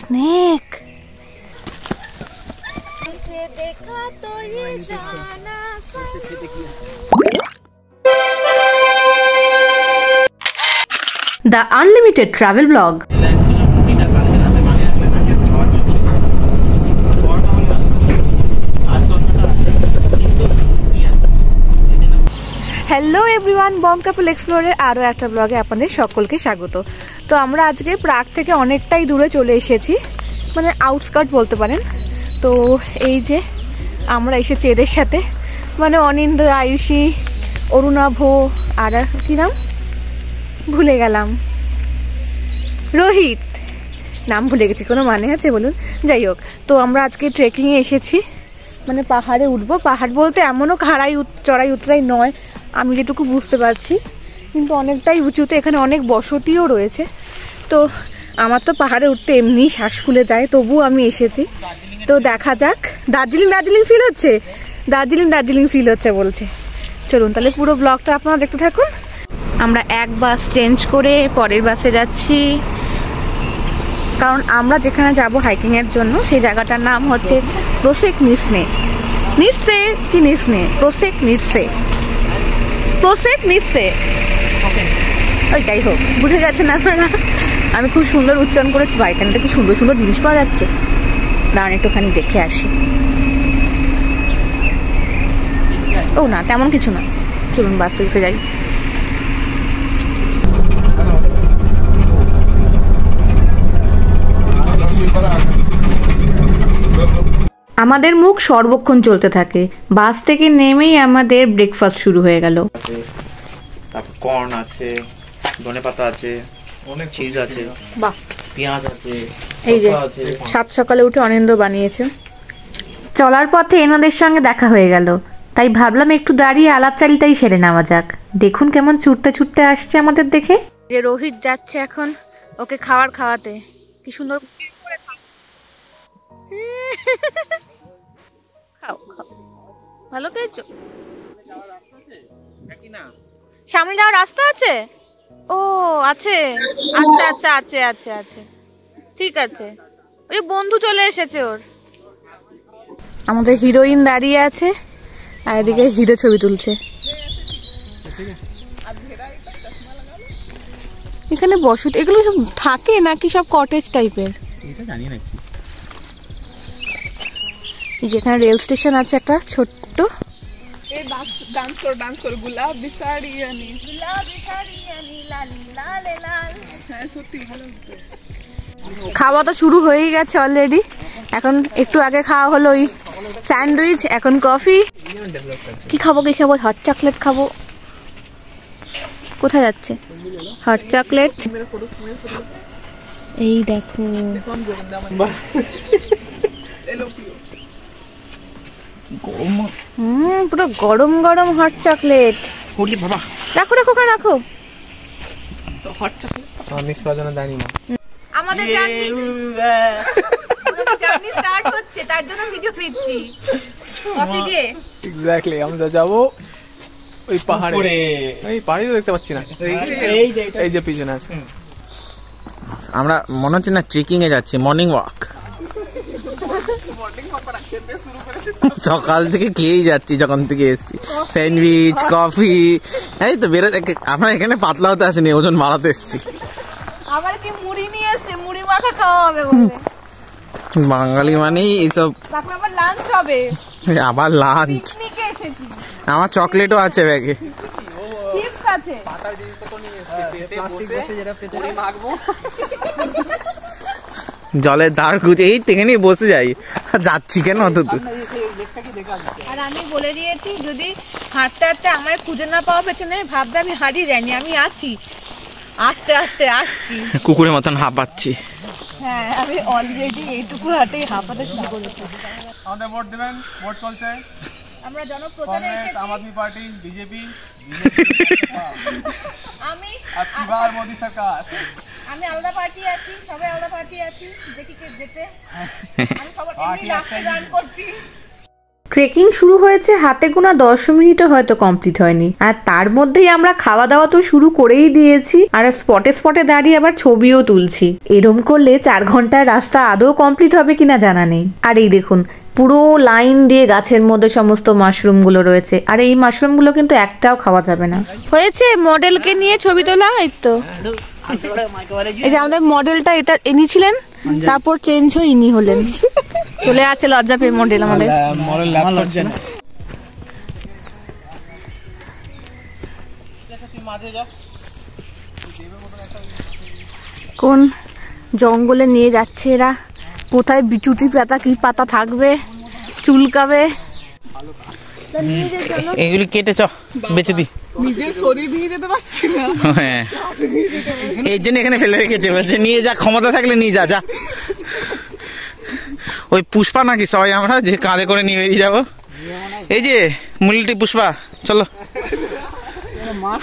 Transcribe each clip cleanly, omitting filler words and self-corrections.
snake. The Unlimited Travel Vlog. Hello everyone, Bong couple এক্সপ্লোরের আরও একটা ব্লগে আপনাদের সকলকে স্বাগত। তো আমরা আজকে প্রাগ থেকে অনেকটাই দূরে চলে এসেছি, মানে আউটস্কার্ট বলতে পারেন। তো এই যে আমরা এসেছি এদের সাথে, মানে অনিন্দ্র, আয়ুষী, অরুণাভ, আর কি নাম ভুলে গেলাম, রোহিত, নাম ভুলে গেছি, কোনো মানে আছে বলুন? যাই হোক, তো আমরা আজকে ট্রেকিংয়ে এসেছি, মানে পাহাড়ে উঠবো। পাহাড় বলতে এমনও চড়াই উতরাই নয়, আমি যেটুকু বুঝতে পারছি, কিন্তু অনেকটাই উঁচুতে। এখানে অনেক বসতিও রয়েছে। তো আমার তো পাহাড়ে উঠতে এমনি শ্বাস ফুলে যায়, তবুও আমি এসেছি। তো দেখা যাক। দার্জিলিং ফিল হচ্ছে, দার্জিলিং ফিল হচ্ছে বলছে। চলুন তাহলে পুরো ব্লগটা আপনারা দেখতে থাকুন। আমরা এক বাস চেঞ্জ করে পরের বাসে যাচ্ছি, কারণ আমরা যেখানে যাব হাইকিংয়ের জন্য সেই জায়গাটার নাম হচ্ছে প্রোসেক নিসনে। ওই যাই হোক, বুঝে গেছেন আপনারা। আমি খুব সুন্দর উচ্চারণ করেছি। বা এখানে কি সুন্দর সুন্দর জিনিস পাওয়া যাচ্ছে, দাঁড়ান একটুখানি দেখে আসি। ও না, তেমন কিছু না, চলুন বাসে উঠে যাই। আমাদের মুখ সর্বক্ষণ চলতে থাকে। বাস থেকে নেমেই আমাদের ব্রেকফাস্ট শুরু হয়ে গেল। তারপর কর্ন আছে, ধনেপাতা আছে, অনেক চিজ আছে, বাহ, পেঁয়াজ আছে, এই যে সাত সকালে উঠে অনিন্দ্র বানিয়েছে। চলার পথে এনাদের সঙ্গে দেখা হয়ে গেল, তাই ভাবলাম একটু দাঁড়িয়ে আলাপচারিতাই সেরে নেওয়া যাক। দেখুন কেমন ছুটতে ছুটতে আসছে আমাদের দেখে। যে রোহিত যাচ্ছে এখন ওকে খাবার খাওয়াতে। কি সুন্দর খাও খাও, ভালো খেয়েছো? সামনে যাওয়ার রাস্তা আছে? ও আছে, আচ্ছা, আছে, ঠিক আছে। ওই বন্ধু চলে এসেছে ওর। আমাদের হিরোইন দাঁড়িয়ে আছে, আর এদিকে হিরো ছবি তুলছে। এখানে বসত এগুলো সব থাকে নাকি সব কটেজ টাইপের, এটা জানি না। যেখানে রেল স্টেশন আছে একটা ছোট্ট। খাওয়া তো শুরু হয়েই গেছে অলরেডি। এখন একটু আগে খাওয়া হলো ওই স্যান্ডউইচ, এখন কফি। কি খাবো? হট চকলেট খাবো। কোথায় যাচ্ছে হট চকলেট? এই দেখো, পুরো গরম গরম হট চকলেট। রাখো। আমাদের জার্নি স্টার্ট হচ্ছে, তার জন্য ভিডিও ফিরছি। কফি দিয়ে এক্স্যাক্টলি আমরা যাব ওই পাহাড়ে। এই পাহাড়ি তো দেখতে পাচ্ছি না, এই যে পিছনে আছে। আমরা মনে হচ্ছে না ট্রেকিং এ যাচ্ছি, মর্নিং ওয়াক। সকাল থেকে খেয়েই যাচ্ছি, যখন থেকে এসছি। স্যান্ডউইচ, কফি, এই তো বেরো। আমরা এখানে পাতলা হতে আসিনি, ওজন বাড়াতে এসছি। আবার কি মুড়ি নিয়ে এসছে, মুড়ি মাখা খাওয়া হবে বলে। বাঙালি মানেই এইসব। আবার লাঞ্চ হবে, আবার লাঞ্চ। পিকনিকে এসেছি। আমার চকলেটও আছে ব্যাগে, চিপস আছে। জলের ধার খুঁজে এই তেখানে বসে যাই, যাচ্ছি কেন অত দূর। আর আমি বলে দিয়েছি, যদি হাঁটতে হাঁটতে আমার খুঁজে না পাওয়া পেছনে, ভাববে আমি হারিয়ে যাইনি, আমি আছি, আস্তে আস্তে আসছি। কুকুরের মতন হাঁপাচ্ছি। হ্যাঁ, আমি অলরেডি এইটুকু হাঁটেই হাঁপাতে শুরু করেছি। আমাদের ভোট দেবেন, ভোট চলছে। আমরা জনপ্রচারে এসেছি। আম আদমি পার্টি, বিজেপি, আমি আর মোদি সরকার। আমি আলাদা পার্টি আছি, সবাই আলাদা পার্টি আছি। দেখি কে যেতে। আমি সবার এমনি লাস্টে গান করছি। ট্রেকিং শুরু হয়েছে হাতে গোনা 10 মিনিটও হয়তো কমপ্লিট হয়নি, আর তার মধ্যেই আমরা খাওয়া দাওয়া তো শুরু করেই দিয়েছি, আর স্পটে স্পটে দাঁড়িয়ে আবার ছবিও তুলছি। এরম করলে 4 ঘন্টার রাস্তা আদৌ কমপ্লিট হবে কিনা জানা নেই। আর এই দেখুন পুরো লাইন দিয়ে গাছের মধ্যে সমস্ত মাশরুম গুলো রয়েছে, আর এই মাশরুম গুলো কিন্তু একটাও খাওয়া যাবে না। হয়েছে মডেলকে নিয়ে ছবি তোলা, এই তো এই যে আমাদের মডেলটা এটা এনেছিলেন, তারপর চেঞ্জ হয়ে ইনি হলেন, চলে আছে লজ্জা পেয়ে মডেল আমাদের। মডেল ল্যাপটপ যেন কোন জঙ্গলে নিয়ে যাচ্ছে এরা, কোথায় বিচুটি পাতা কি পাতা থাকবে, চুলকাবে। এগুলি কেটে চ বেঁচে দি, নিজের শরীর নিয়ে যেতে পারছি না। হ্যাঁ এই জন্য এখানে ফেলে রেখেছে, বলছে নিয়ে যা, ক্ষমতা থাকলে নিয়ে যা। যা ওই পুষ্পা নাকি সবাই আমরা যে কাঁধে করে নিয়ে বেরিয়ে যাবো। এই যে মুলিটি পুষ্পা, চলো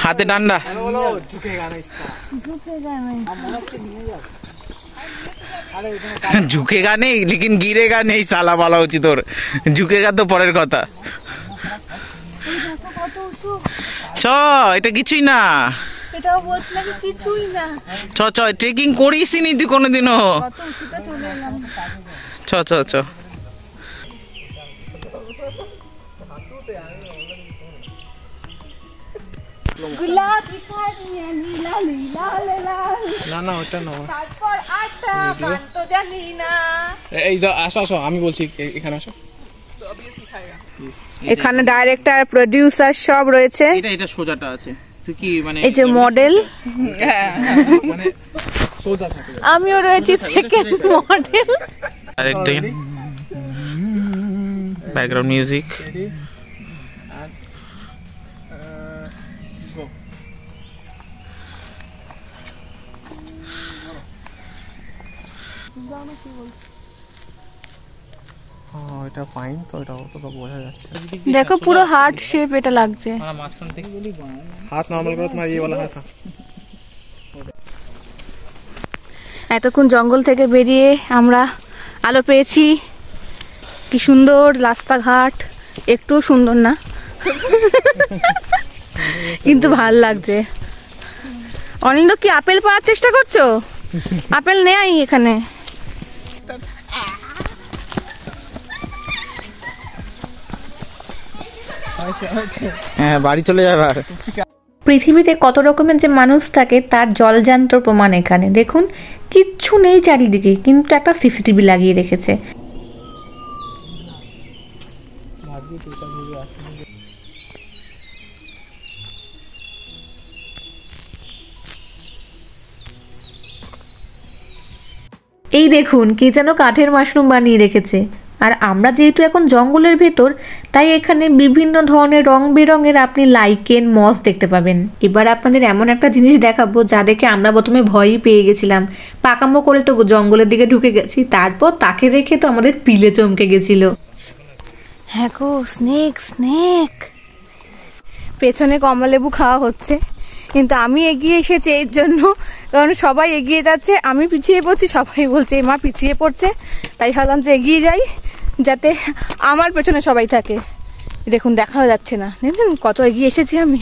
হাতে ডান্ডা। ঝুঁকেগা নেই লেকিন গিরেগা নেই সালা, বলা উচিত তোর। ঝুঁকেগা তো পরের কথা। চ এটা কিছুই না, এটাও বলছি না কিছুই না। চ চ ট্রেকিং করিসনি তুই কোনোদিনও। কত উঁচুতে চলে এলাম। চ চ চ গোলাপি কাঁদিয়ে নীলা নীলা লীলা, না না ওটা না। তারপর আটা পান্ত জানি না। এই আসো আসো, আমি বলছি এখানে আসো। এখানে ডাইরেক্টর প্রোডিউসার সব রয়েছে। এটা এটা সোজাটা আছে, তুই কি মানে এই যে মডেল, মানে সোজা থাকে। আমিও রয়েছি সেকেন্ড মডেল। আরেকটা ব্যাকগ্রাউন্ড মিউজিক। এটা ফাইন তো, এটা অতটা বোঝা যাচ্ছে। দেখো পুরো হার্ট শেপ এটা লাগছে। মাঝখান থেকে হাত নরমাল করে তোমার এই वाला হাত। এতক্ষণ জঙ্গল থেকে বেরিয়ে আমরা আলো পেয়েছি, কি সুন্দর রাস্তাঘাট, একটু সুন্দর না কিন্তু ভাল লাগছে। অনিন্দ কি আপেল পাড়ার চেষ্টা করছো? আপেল নেই এখানে। হ্যাঁ বাড়ি চলে যাবে। আর পৃথিবীতে কত রকমের যে মানুষ থাকে তার জলজান্ত প্রমাণ এখানে দেখুন। কিচ্ছু নেই চারিদিকে, কিন্তু একটা সিসিটিভি লাগিয়ে রেখেছে। এই দেখুন কে যেন কাঠের মাশরুম বানিয়ে রেখেছে। আর আমরা যেহেতু এখন জঙ্গলের ভেতর, তাই এখানে বিভিন্ন ধরনের রং বেরঙের আপনি লাইকেন মস দেখতে পাবেন। এবার আপনাদের এমন একটা জিনিস দেখাবো যা দেখে আমরা প্রথমে ভয়ই পেয়ে গেছিলাম। পাকামো করে তো জঙ্গলের দিকে ঢুকে গেছি, তারপর তাকে দেখে তো আমাদের পিলে চমকে গেছিল। হ্যাঁ গো, স্নেক স্নেক। পেছনে কমলালেবু খাওয়া হচ্ছে, কিন্তু আমি এগিয়ে এসেছি এর জন্য, কারণ সবাই এগিয়ে যাচ্ছে, আমি পিছিয়ে পড়ছি। সবাই বলছে মা পিছিয়ে পড়ছে, তাই ভাবলাম যে এগিয়ে যাই যাতে আমার পেছনে সবাই থাকে। দেখুন দেখা যাচ্ছে না, দেখুন কত এগিয়ে এসেছি আমি।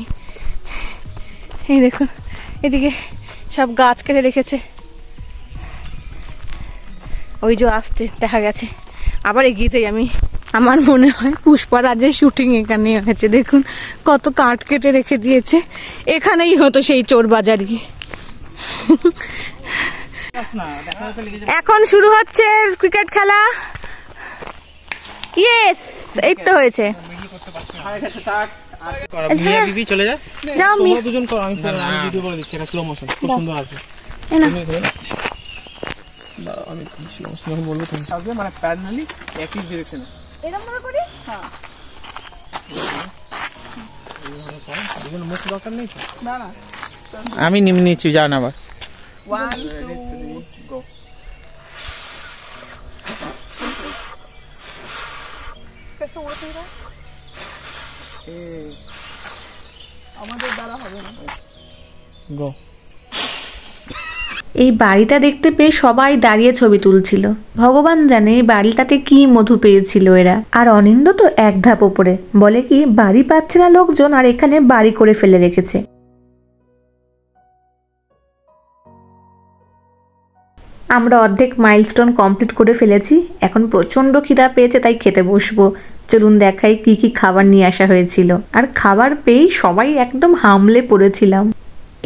এই দেখুন এদিকে সব গাছ কেটে রেখেছে, ওই যে আসতে দেখা গেছে। আবার এগিয়ে যাই আমি। আমার মনে হয় পুষ্পারাজের শুটিং এখানে হয়েছে। দেখুন কত কাঠ কেটে রেখে দিয়েছে, এখানেই হতো সেই চোর বাজারি। এখন শুরু হচ্ছে ক্রিকেট খেলা। ইয়েস, এই তো হয়েছে। মিয়া বিবি চলে যা। যাও মিয়া, দুজন করো, আমি ভিডিও করে দিচ্ছি। এটা স্লো মোশন, খুব সুন্দর আছে। এই না আমি স্লো মোশন বলবো, তুমি থাকবে মানে প্যারালালি একই ডিরেকশনে। এরকম ভাবে করি। হ্যাঁ দুজন মুখ দরকার নেই তো। না না, আমি নিয়ে নিচ্ছি, যান আবার। 1 2 গো। कैसे उड़ते हैं? আমাদের দ্বারা হবে না। গো। এই বাড়িটা দেখতে পেয়ে সবাই দাঁড়িয়ে ছবি তুলছিল। ভগবান জানে এই বাড়িটাতে কি মধু পেয়েছিল এরা। আর অনিন্দ তো এক ধাপ ওপরে, বলে কি বাড়ি পাচ্ছে না লোকজন আর এখানে বাড়ি করে ফেলে রেখেছে। আমরা অর্ধেক মাইলস্টোন কমপ্লিট করে ফেলেছি। এখন প্রচন্ড খিদা পেয়েছে, তাই খেতে বসবো। চলুন দেখাই কি কি খাবার নিয়ে আসা হয়েছিল। আর খাবার পেয়েই সবাই একদম হামলে পড়েছিলাম।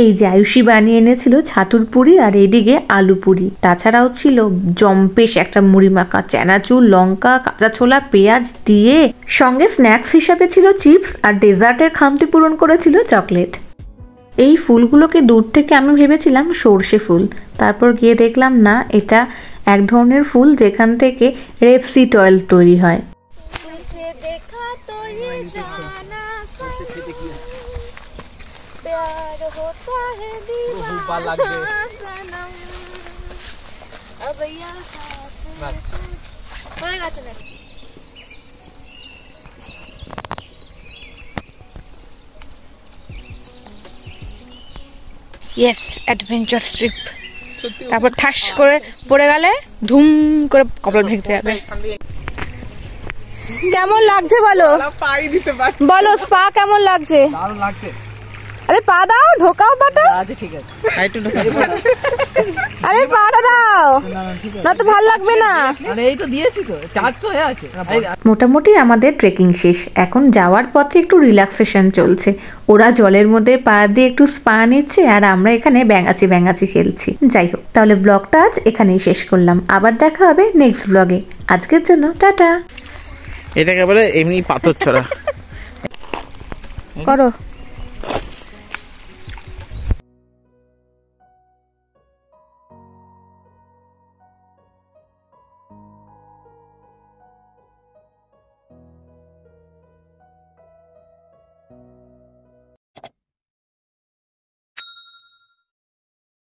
এই যে আয়ুষী বানিয়ে এনেছিল ছাতুর পুরি আর এইদিকে আলু পুরি। তাছাড়াও ছিল জম্পেশ একটা মুড়ি মাখা, চানাচুর, লঙ্কা, কাঁচা ছোলা, পেঁয়াজ দিয়ে। সঙ্গে স্ন্যাক্স হিসাবে ছিল চিপস আর ডেজার্টের খামতি পূরণ করেছিল চকলেট। এই ফুলগুলোকে দূর থেকে আমি ভেবেছিলাম সর্ষে ফুল, তারপর গিয়ে দেখলাম না, এটা এক ধরনের ফুল যেখান থেকে রেপসিড অয়েল তৈরি হয়। Yes, adventure trip. তারপর ঠাস করে পড়ে গেলে ধুম করে কপাল ভেঙে যাবে। কেমন লাগছে বলো? পাই দিতে পারছি বলো স্পা কেমন লাগছে? দারুণ লাগছে। আরে পা দাও, ঢোকাও পাটা। আচ্ছা ঠিক আছে। আরে পাটা দাও, না তো ভাল লাগবে না। আরে এই তো দিয়েছি তো, চার্জ তো হয়ে আছে। মোটামুটি আমাদের ট্রেকিং শেষ। এখন যাওয়ার পথে একটু রিল্যাক্সেশন চলছে। ওরা জলের মধ্যে পা দিয়ে একটু স্পা নিচ্ছে আর আমরা এখানে ব্যাঙাচি খেলছি। যাই হোক, তাহলে ব্লগটা আজ এখানেই শেষ করলাম। আবার দেখা হবে নেক্সট ব্লগে। আজকের জন্য টাটা। এটাকে বলে এমনি পাথর ছড়া করো।